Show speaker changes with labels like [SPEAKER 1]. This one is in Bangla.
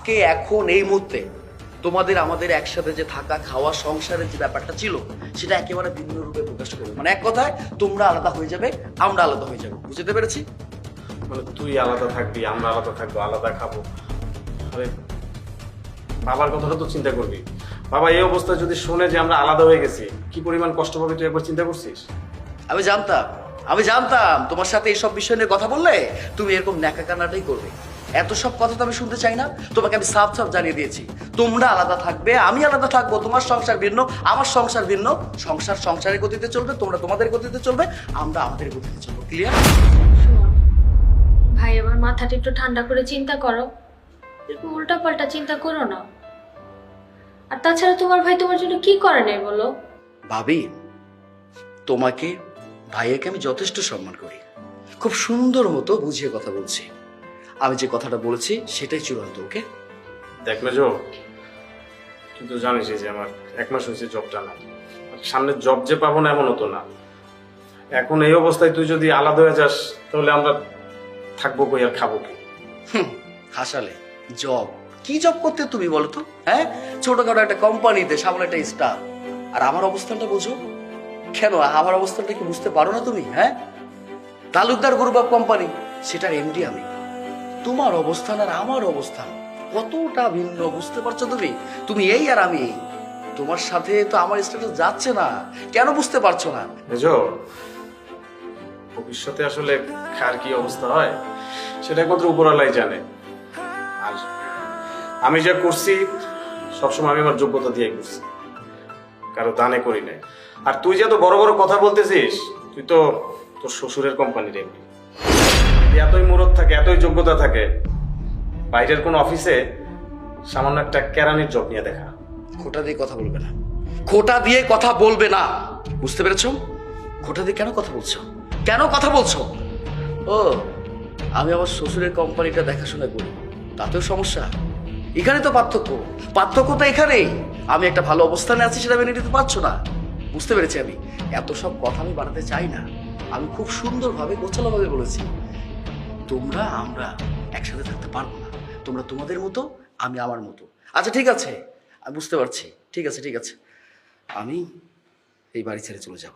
[SPEAKER 1] আজকে এখন এই মুহূর্তে তোমাদের আমাদের একসাথে যে থাকা খাওয়া সংসারের যে ব্যাপারটা ছিল সেটা একেবারে ভিন্ন রূপে প্রকাশ করবে। মানে এক কথায় তোমরা আলাদা হয়ে যাবে, আমরা আলাদা হয়ে যাবো। বুঝতে পেরেছি?
[SPEAKER 2] মানে তুই আলাদা থাকবি, আমরা আলাদা থাকবো, আলাদা খাবো। আরে বাবার কথাটা তো চিন্তা করবি। বাবা এই অবস্থায় যদি শুনে যে আমরা আলাদা হয়ে গেছি, কি পরিমাণ কষ্ট পাবে তুই একবার চিন্তা করছিস?
[SPEAKER 1] আমি জানতাম তোমার সাথে এইসব বিষয় নিয়ে কথা বললে তুমি এরকম ন্যাকা কান্নাটাই করবে। এত সব কথা তো আমি শুনতে চাই না। তোমাকে আমি সাফ সাফ জানিয়ে দিয়েছি, তোমরা আলাদা থাকবে, আমি আলাদা থাকবো। তোমার সংসার ভিন্ন, আমার সংসার ভিন্ন। সংসার সংসারের গতিতে চলবে, তোমরা তোমাদের গতিতে চলবে, আমরা আমাদের গতিতে চলবো। ক্লিয়ার?
[SPEAKER 3] শোনো ভাই, আমার মাথাটা একটু ঠান্ডা করে চিন্তা করো, এরকম উল্টাপাল্টা চিন্তা করো না। আর তাছাড়া তোমার ভাই তোমার জন্য কি করে নাই বলো?
[SPEAKER 1] ভাবি, তোমাকে ভাইয়াকে আমি যথেষ্ট সম্মান করি, খুব সুন্দর মতো বুঝিয়ে কথা বলছি। আমি যে কথাটা বলেছি সেটাই চূড়ান্ত। ওকে?
[SPEAKER 2] দেখ মেজো, তুই তো জানিস যে আমার 1 মাস হয়েছে জবটা নাই। সামনে জব যে পাবো না এমনও তো না। এখন এই অবস্থায় তুই যদি আলাদা হয়ে যাস তাহলে আমরা থাকবো কই আর খাবো কি?
[SPEAKER 1] হাসালে। জব? কি জব করতে তুমি বলো তো? হ্যাঁ, ছোটখাটো একটা কোম্পানিতে সামনে একটা স্টাফ। আর আমার অবস্থানটা বুঝো কেন? আমার অবস্থানটা কি বুঝতে পারো না তুমি? হ্যাঁ, তালুকদার গ্রুপ অফ কোম্পানি, সেটার এমডি আমি। তোমার অবস্থান আর আমার অবস্থান কতটা ভিন্ন, বুঝতে পারছো তুমি? তুমি এই আর আমি এই। তোমার সাথে তো আমার স্ট্যাটাস যাচ্ছে না, কেন বুঝতে পারছো না?
[SPEAKER 2] মেজো, ভবিষ্যতে আসলে কার কি অবস্থা হয় সেটা একমাত্র উপরওয়ালাই জানে। আর আমি যা করছি সবসময় আমি আমার যোগ্যতা দিয়ে করছি, কারো দানে করি নাই। আর তুই যে এত বড় বড় কথা বলতেছিস, তুই তো তোর শ্বশুরের কোম্পানির এমডি। এতই মুরত থাকে, এতই যোগ্যতা থাকে, বাইরের কোন অফিসে সামান্য একটা কেরানির জব নিয়ে দেখা।
[SPEAKER 1] খোটা দিয়ে কথা বলবে না, খোটা দিয়ে কথা বলবে না, বুঝতে পেরেছো? খোটা দিয়ে কেন কথা বলছো? কেন কথা বলছো? ও, আমি আমার শ্বশুরের কোম্পানিটা দেখাশোনা করি, তাতেও সমস্যা? এখানে তো পার্থক্য তো এখানেই। আমি একটা ভালো অবস্থানে আছি, সেটা মেনে নিতে পারছো না। বুঝতে পেরেছি আমি। এত সব কথা আমি বানাতে চাই না। আমি খুব সুন্দরভাবে গোছালোভাবে বলেছি, তোমরা আমরা একসাথে থাকতে পারবো না। তোমরা তোমাদের মতো, আমি আমার মতো। আচ্ছা ঠিক আছে, আমি বুঝতে পারছি। ঠিক আছে, আমি এই বাড়ি ছেড়ে চলে যাব।